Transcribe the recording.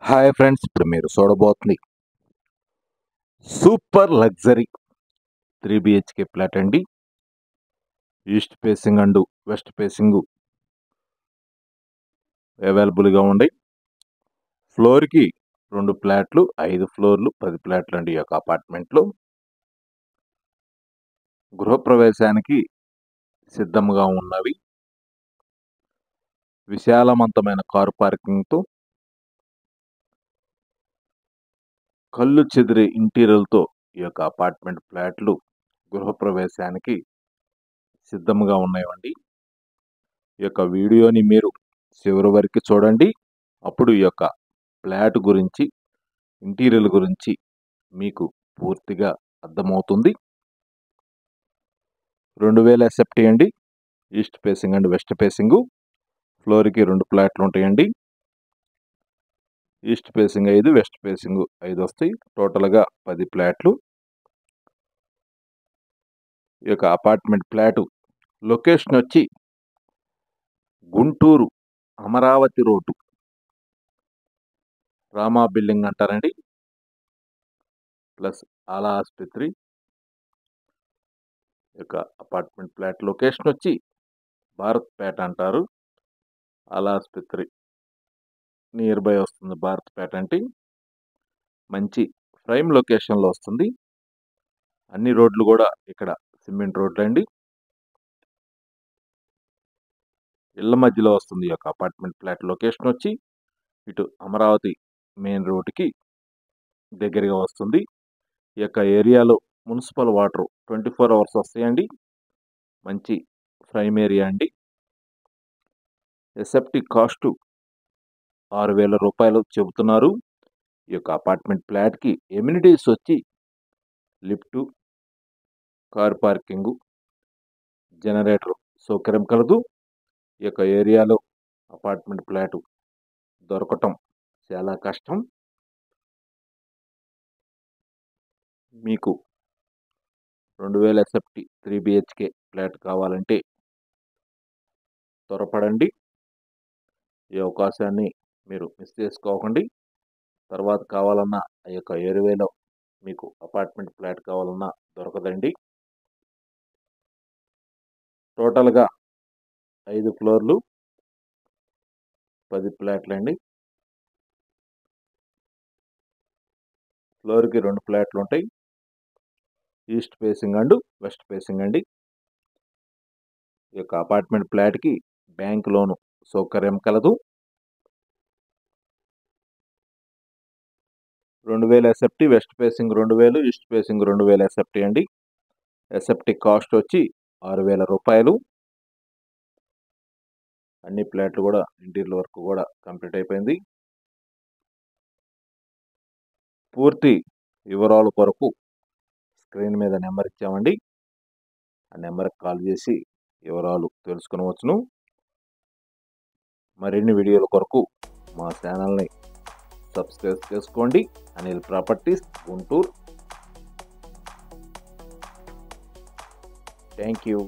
Hi friends, ఇప్పుడు మీరు చూడబోతుంది super luxury 3 BHK flat అండి. East facing and west facing అవైలబుల్గా ఉన్నాయి. ఫ్లోర్కి 2 ఫ్లాట్లు, 5 ఫ్లోర్లు, 10 ఫ్లాట్లు అండి. ఈ యొక్క అపార్ట్మెంట్లో గృహప్రవేశానికి సిద్ధంగా ఉన్నవి. విశాలవంతమైన కారు పార్కింగ్తో, కళ్ళు చెదిరే ఇంటీరియర్లతో ఈ యొక్క అపార్ట్మెంట్ ఫ్లాట్లు గృహప్రవేశానికి సిద్ధంగా ఉన్నాయండి. ఈ యొక్క వీడియోని మీరు చివరి వరకు చూడండి. అప్పుడు ఈ యొక్క ఫ్లాట్ గురించి, ఇంటీరియర్ గురించి మీకు పూర్తిగా అర్థమవుతుంది. 2000 ఎస్ఎఫ్టీ అండి. East facing and west facing. ఫ్లోర్కి 2 ఫ్లాట్లు ఉంటాయండి. ఈస్ట్ ఫేసింగ్ 5, వెస్ట్ ఫేసింగ్ 5 వస్తాయి. టోటల్గా 10 ఫ్లాట్లు. ఈ యొక్క అపార్ట్మెంట్ ఫ్లాట్ లొకేషన్ వచ్చి గుంటూరు అమరావతి రోడ్డు, రామా బిల్డింగ్ అంటారండి, ప్లస్ ఆలా ఆసుపత్రి. యొక్క అపార్ట్మెంట్ ఫ్లాట్ లొకేషన్ వచ్చి భారత్ పేట అంటారు. ఆలా ఆసుపత్రి నియర్ బై వస్తుంది భారత్ పేట అంటే. మంచి ప్రైమ్ లొకేషన్లో వస్తుంది. అన్ని రోడ్లు కూడా ఇక్కడ సిమెంట్ రోడ్లు అండి. ఇళ్ల మధ్యలో వస్తుంది ఈ యొక్క అపార్ట్మెంట్ ఫ్లాట్ లొకేషన్ వచ్చి. ఇటు అమరావతి మెయిన్ రోడ్డుకి దగ్గరగా వస్తుంది. ఈ యొక్క ఏరియాలో మున్సిపల్ వాటర్ 24 hours వస్తాయండి. మంచి ప్రైమ్ ఏరియా అండి. ఎస్ఎఫ్టీ కాస్ట్ 6,000 రూపాయలు చెబుతున్నారు. ఈ యొక్క అపార్ట్మెంట్ ఫ్లాట్కి ఎమ్యూనిటీస్ వచ్చి లిఫ్టు, కార్ పార్కింగు, జనరేటర్ సౌకర్యం కలదు. ఈ యొక్క ఏరియాలో అపార్ట్మెంట్ ఫ్లాట్ దొరకటం చాలా కష్టం. మీకు 2000 ఎస్ఎఫ్టీ 3 BHK ఫ్లాట్ కావాలంటే త్వరపడండి. ఈ అవకాశాన్ని మీరు మిస్ చేసుకోకండి. తర్వాత కావాలన్నా ఆ యొక్క ఏరియాలో మీకు అపార్ట్మెంట్ ఫ్లాట్ కావాలన్నా దొరకదండి. టోటల్గా 5 ఫ్లోర్లు, 10 ఫ్లాట్లు అండి. ఫ్లోర్కి 2 ఫ్లాట్లు ఉంటాయి. East facing and west facing అండి. ఈ యొక్క అపార్ట్మెంట్ ఫ్లాట్కి బ్యాంక్ లోను సౌకర్యం కలదు. 2000 SFT, west facing 2000, east facing 2000 SFT అండి. ఎస్ఎఫ్టీ కాస్ట్ వచ్చి 6,000 రూపాయలు. అన్ని ఫ్లాట్లు కూడా ఇంటీరియర్ వర్క్ కూడా కంప్లీట్ అయిపోయింది. పూర్తి వివరాల కొరకు స్క్రీన్ మీద నెంబర్ ఇచ్చామండి. ఆ నెంబర్కి కాల్ చేసి వివరాలు తెలుసుకునవచ్చును. మరిన్ని వీడియోల కొరకు మా ఛానల్ని సబ్స్క్రైబ్ చేసుకోండి. Anil properties Guntur. Thank you.